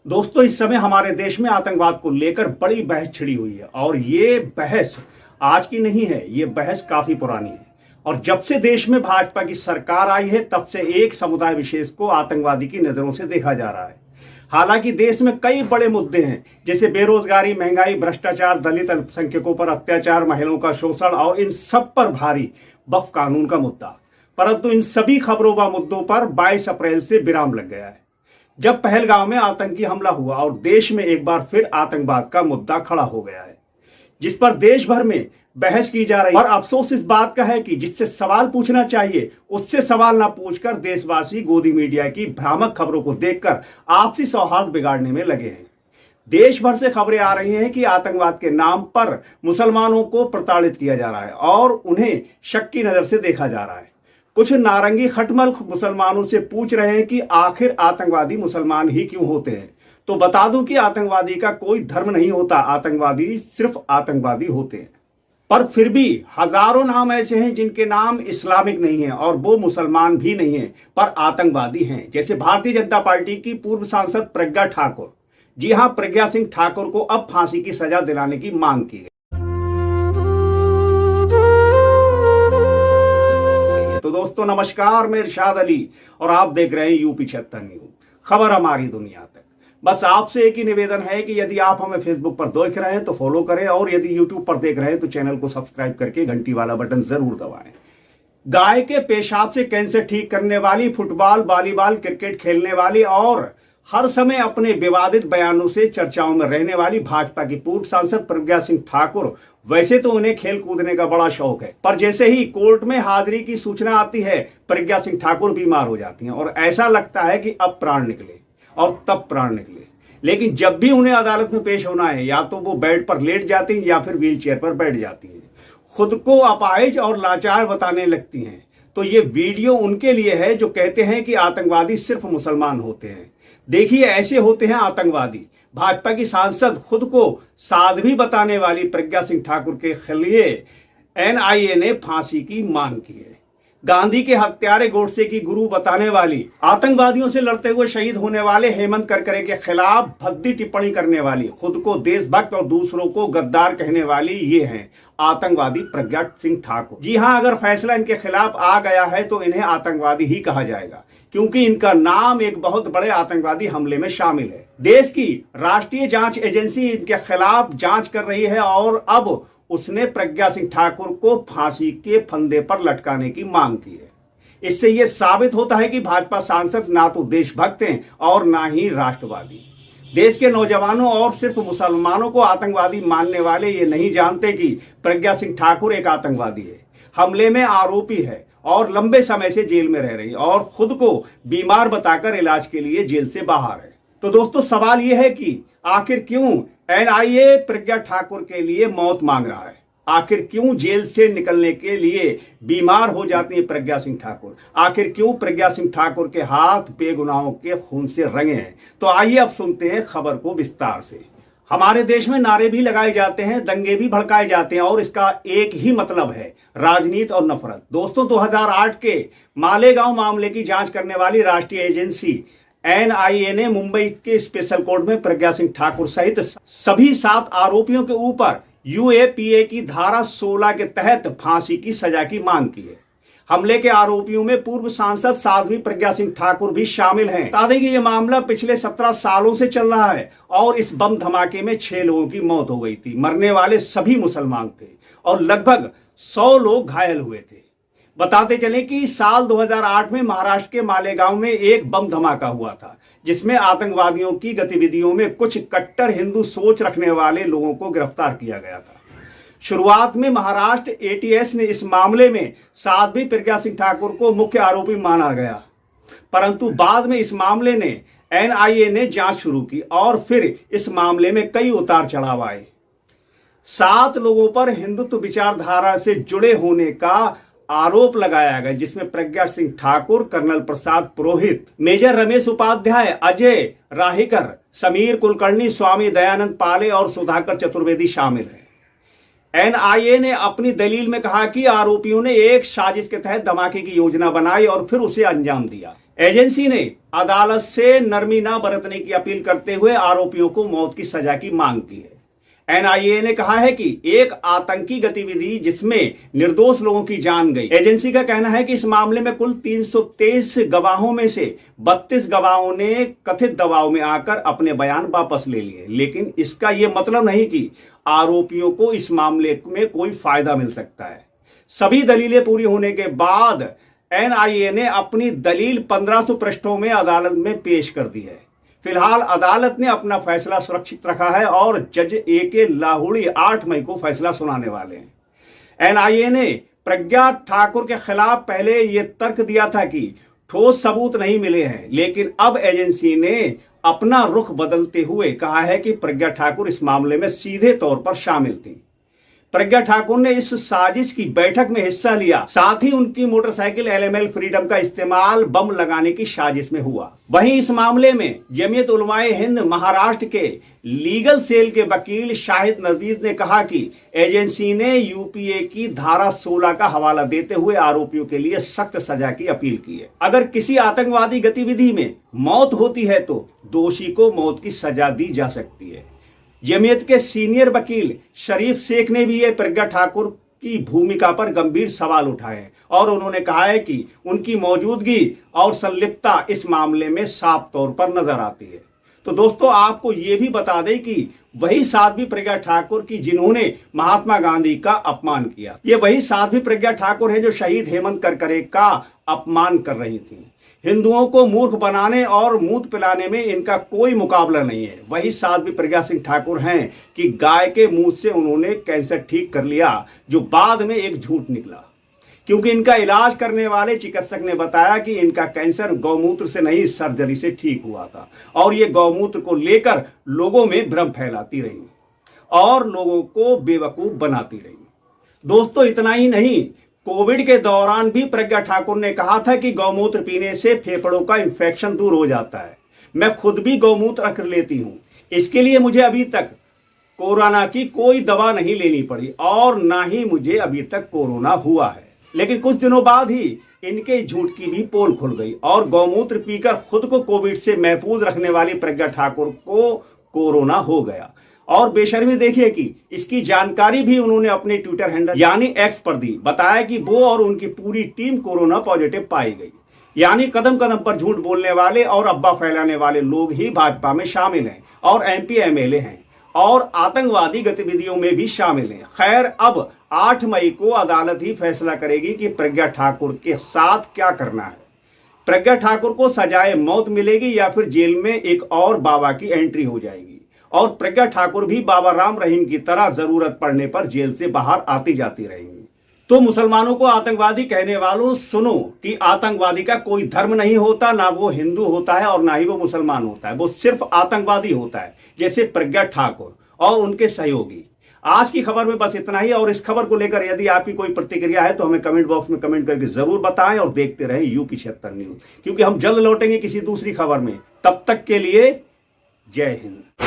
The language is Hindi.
दोस्तों, इस समय हमारे देश में आतंकवाद को लेकर बड़ी बहस छिड़ी हुई है और ये बहस आज की नहीं है, ये बहस काफी पुरानी है। और जब से देश में भाजपा की सरकार आई है तब से एक समुदाय विशेष को आतंकवादी की नजरों से देखा जा रहा है। हालांकि देश में कई बड़े मुद्दे हैं, जैसे बेरोजगारी, महंगाई, भ्रष्टाचार, दलित अल्पसंख्यकों पर अत्याचार, महिलाओं का शोषण और इन सब पर भारी वक्फ कानून का मुद्दा। परंतु इन सभी खबरों व मुद्दों पर 22 अप्रैल से विराम लग गया है, जब पहलगाम में आतंकी हमला हुआ और देश में एक बार फिर आतंकवाद का मुद्दा खड़ा हो गया है, जिस पर देश भर में बहस की जा रही है। और अफसोस इस बात का है कि जिससे सवाल पूछना चाहिए उससे सवाल ना पूछकर देशवासी गोदी मीडिया की भ्रामक खबरों को देखकर आपसी सौहार्द बिगाड़ने में लगे हैं। देश भर से खबरें आ रही हैं कि आतंकवाद के नाम पर मुसलमानों को प्रताड़ित किया जा रहा है और उन्हें शक की नजर से देखा जा रहा है। कुछ नारंगी खटमल मुसलमानों से पूछ रहे हैं कि आखिर आतंकवादी मुसलमान ही क्यों होते हैं। तो बता दूं कि आतंकवादी का कोई धर्म नहीं होता, आतंकवादी सिर्फ आतंकवादी होते हैं। पर फिर भी हजारों नाम ऐसे हैं जिनके नाम इस्लामिक नहीं है और वो मुसलमान भी नहीं है पर आतंकवादी हैं, जैसे भारतीय जनता पार्टी की पूर्व सांसद प्रज्ञा ठाकुर। जी हां, प्रज्ञा सिंह ठाकुर को अब फांसी की सजा दिलाने की मांग की गई। तो दोस्तों नमस्कार, मैं इरशाद अली और आप देख रहे हैं यूपी 76 न्यूज, खबर हमारी दुनिया तक। बस आपसे एक ही निवेदन है कि यदि आप हमें फेसबुक पर देख रहे हैं तो फॉलो करें और यदि यूट्यूब पर देख रहे हैं तो चैनल को सब्सक्राइब करके घंटी वाला बटन जरूर दबाएं। गाय के पेशाब से कैंसर ठीक करने वाली, फुटबॉल, वॉलीबॉल, क्रिकेट खेलने वाली और हर समय अपने विवादित बयानों से चर्चाओं में रहने वाली भाजपा की पूर्व सांसद प्रज्ञा सिंह ठाकुर, वैसे तो उन्हें खेल कूदने का बड़ा शौक है, पर जैसे ही कोर्ट में हाजिरी की सूचना आती है प्रज्ञा सिंह ठाकुर बीमार हो जाती हैं और ऐसा लगता है कि अब प्राण निकले और तब प्राण निकले। लेकिन जब भी उन्हें अदालत में पेश होना है, या तो वो बेड पर लेट जाती हैं या फिर व्हील चेयर पर बैठ जाती हैं, खुद को अपाहिज और लाचार बताने लगती हैं। तो ये वीडियो उनके लिए है जो कहते हैं कि आतंकवादी सिर्फ मुसलमान होते हैं। देखिए, ऐसे होते हैं आतंकवादी। भाजपा की सांसद, खुद को साध्वी बताने वाली प्रज्ञा सिंह ठाकुर के लिए एनआईए ने फांसी की मांग की है। गांधी के हत्यारे, गोडसे की गुरु बताने वाली, आतंकवादियों से लड़ते हुए शहीद होने वाले हेमंत करकरे के खिलाफ भद्दी टिप्पणी करने वाली, खुद को देशभक्त और दूसरों को गद्दार कहने वाली, ये हैं आतंकवादी प्रज्ञा सिंह ठाकुर। जी हां, अगर फैसला इनके खिलाफ आ गया है तो इन्हें आतंकवादी ही कहा जाएगा, क्योंकि इनका नाम एक बहुत बड़े आतंकवादी हमले में शामिल है। देश की राष्ट्रीय जांच एजेंसी इनके खिलाफ जांच कर रही है और अब उसने प्रज्ञा सिंह ठाकुर को फांसी के फंदे पर लटकाने की मांग की है। इससे यह साबित होता है कि भाजपा सांसद ना तो देशभक्त हैं और ना ही राष्ट्रवादी। देश के नौजवानों और सिर्फ मुसलमानों को आतंकवादी मानने वाले ये नहीं जानते कि प्रज्ञा सिंह ठाकुर एक आतंकवादी है, हमले में आरोपी है और लंबे समय से जेल में रह रही और खुद को बीमार बताकर इलाज के लिए जेल से बाहर है। तो दोस्तों, सवाल यह है कि आखिर क्यों एनआईए प्रज्ञा ठाकुर के लिए मौत मांग रहा है? आखिर क्यों जेल से निकलने के लिए बीमार हो जाती है प्रज्ञा सिंह ठाकुर? आखिर क्यों प्रज्ञा सिंह ठाकुर के हाथ बेगुनाहों के खून से रंगे हैं? तो आइए अब सुनते हैं खबर को विस्तार से। हमारे देश में नारे भी लगाए जाते हैं, दंगे भी भड़काए जाते हैं और इसका एक ही मतलब है, राजनीति और नफरत। दोस्तों, 2008 के मालेगांव मामले की जांच करने वाली राष्ट्रीय एजेंसी एनआईए ने मुंबई के स्पेशल कोर्ट में प्रज्ञा सिंह ठाकुर सहित सभी 7 आरोपियों के ऊपर यूएपीए की धारा 16 के तहत फांसी की सजा की मांग की है। हमले के आरोपियों में पूर्व सांसद साध्वी प्रज्ञा सिंह ठाकुर भी शामिल हैं। बता दें कि यह मामला पिछले 17 सालों से चल रहा है और इस बम धमाके में 6 लोगों की मौत हो गई थी। मरने वाले सभी मुसलमान थे और लगभग 100 लोग घायल हुए थे। बताते चले कि साल 2008 में महाराष्ट्र के मालेगांव में एक बम धमाका हुआ था, जिसमें आतंकवादियों की गतिविधियों में कुछ कट्टर हिंदू सोच रखने वाले लोगों को गिरफ्तार किया गया था। शुरुआत में महाराष्ट्र एटीएस ने इस मामले में साध्वी प्रज्ञा सिंह ठाकुर को मुख्य आरोपी माना गया, परंतु बाद में इस मामले ने एनआईए ने जांच शुरू की और फिर इस मामले में कई उतार चढ़ाव आए। 7 लोगों पर हिंदुत्व विचारधारा से जुड़े होने का आरोप लगाया गया, जिसमें प्रज्ञा सिंह ठाकुर, कर्नल प्रसाद पुरोहित, मेजर रमेश उपाध्याय, अजय राहिकर, समीर कुलकर्णी, स्वामी दयानंद पाले और सुधाकर चतुर्वेदी शामिल हैं। एनआईए ने अपनी दलील में कहा कि आरोपियों ने एक साजिश के तहत धमाके की योजना बनाई और फिर उसे अंजाम दिया। एजेंसी ने अदालत से नरमी न बरतने की अपील करते हुए आरोपियों को मौत की सजा की मांग की है। एनआईए ने कहा है कि एक आतंकी गतिविधि जिसमें निर्दोष लोगों की जान गई। एजेंसी का कहना है कि इस मामले में कुल 323 गवाहों में से 32 गवाहों ने कथित दबाव में आकर अपने बयान वापस ले लिए, लेकिन इसका यह मतलब नहीं कि आरोपियों को इस मामले में कोई फायदा मिल सकता है। सभी दलीलें पूरी होने के बाद एनआईए ने अपनी दलील 1500 पृष्ठों में अदालत में पेश कर दी है। फिलहाल अदालत ने अपना फैसला सुरक्षित रखा है और जज ए.के. लाहुड़ी 8 मई को फैसला सुनाने वाले हैं। एनआईए ने प्रज्ञा ठाकुर के खिलाफ पहले यह तर्क दिया था कि ठोस सबूत नहीं मिले हैं, लेकिन अब एजेंसी ने अपना रुख बदलते हुए कहा है कि प्रज्ञा ठाकुर इस मामले में सीधे तौर पर शामिल थी। प्रज्ञा ठाकुर ने इस साजिश की बैठक में हिस्सा लिया, साथ ही उनकी मोटरसाइकिल एलएमएल फ्रीडम का इस्तेमाल बम लगाने की साजिश में हुआ। वहीं इस मामले में जमीयत उलमाए हिंद महाराष्ट्र के लीगल सेल के वकील शाहिद नजीर ने कहा कि एजेंसी ने यूपीए की धारा 16 का हवाला देते हुए आरोपियों के लिए सख्त सजा की अपील की है। अगर किसी आतंकवादी गतिविधि में मौत होती है तो दोषी को मौत की सजा दी जा सकती है। जमीयत के सीनियर वकील शरीफ शेख ने भी प्रज्ञा ठाकुर की भूमिका पर गंभीर सवाल उठाए हैं और उन्होंने कहा है कि उनकी मौजूदगी और संलिप्तता इस मामले में साफ तौर पर नजर आती है। तो दोस्तों, आपको ये भी बता दें कि वही साध्वी प्रज्ञा ठाकुर की जिन्होंने महात्मा गांधी का अपमान किया, ये वही साध्वी प्रज्ञा ठाकुर है जो शहीद हेमंत करकरे का अपमान कर रही थी। हिंदुओं को मूर्ख बनाने और मूत पिलाने में इनका कोई मुकाबला नहीं है। वही साध्वी प्रज्ञा सिंह ठाकुर हैं कि गाय के मुंह से उन्होंने कैंसर ठीक कर लिया, जो बाद में एक झूठ निकला, क्योंकि इनका इलाज करने वाले चिकित्सक ने बताया कि इनका कैंसर गौमूत्र से नहीं सर्जरी से ठीक हुआ था और ये गौमूत्र को लेकर लोगों में भ्रम फैलाती रही और लोगों को बेवकूफ बनाती रही। दोस्तों, इतना ही नहीं, कोविड के दौरान भी प्रज्ञा ठाकुर ने कहा था कि गौमूत्र पीने से फेफड़ों का इंफेक्शन दूर हो जाता है। मैं खुद भी गौमूत्र रख लेती हूं, इसके लिए मुझे अभी तक कोरोना की कोई दवा नहीं लेनी पड़ी और ना ही मुझे अभी तक कोरोना हुआ है। लेकिन कुछ दिनों बाद ही इनके झूठ की भी पोल खुल गई और गौमूत्र पीकर खुद को कोविड से महफूज रखने वाली प्रज्ञा ठाकुर को कोरोना हो गया। और बेशर्मी देखिए कि इसकी जानकारी भी उन्होंने अपने ट्विटर हैंडल यानी एक्स पर दी। बताया कि वो और उनकी पूरी टीम कोरोना पॉजिटिव पाई गई। यानी कदम कदम पर झूठ बोलने वाले और अफवाह फैलाने वाले लोग ही भाजपा में शामिल हैं और एमपी एमएलए हैं और आतंकवादी गतिविधियों में भी शामिल हैं। खैर, अब 8 मई को अदालत ही फैसला करेगी कि प्रज्ञा ठाकुर के साथ क्या करना है। प्रज्ञा ठाकुर को सजाए मौत मिलेगी या फिर जेल में एक और बाबा की एंट्री हो जाएगी और प्रज्ञा ठाकुर भी बाबा राम रहीम की तरह जरूरत पड़ने पर जेल से बाहर आती जाती रहेंगी। तो मुसलमानों को आतंकवादी कहने वालों, सुनो कि आतंकवादी का कोई धर्म नहीं होता, ना वो हिंदू होता है और ना ही वो मुसलमान होता है। वो सिर्फ आतंकवादी होता है, जैसे प्रज्ञा ठाकुर और उनके सहयोगी। आज की खबर में बस इतना ही और इस खबर को लेकर यदि आपकी कोई प्रतिक्रिया है तो हमें कमेंट बॉक्स में कमेंट करके जरूर बताएं और देखते रहें यूपी 76 न्यूज, क्योंकि हम जल्द लौटेंगे किसी दूसरी खबर में। तब तक के लिए जय हिंद।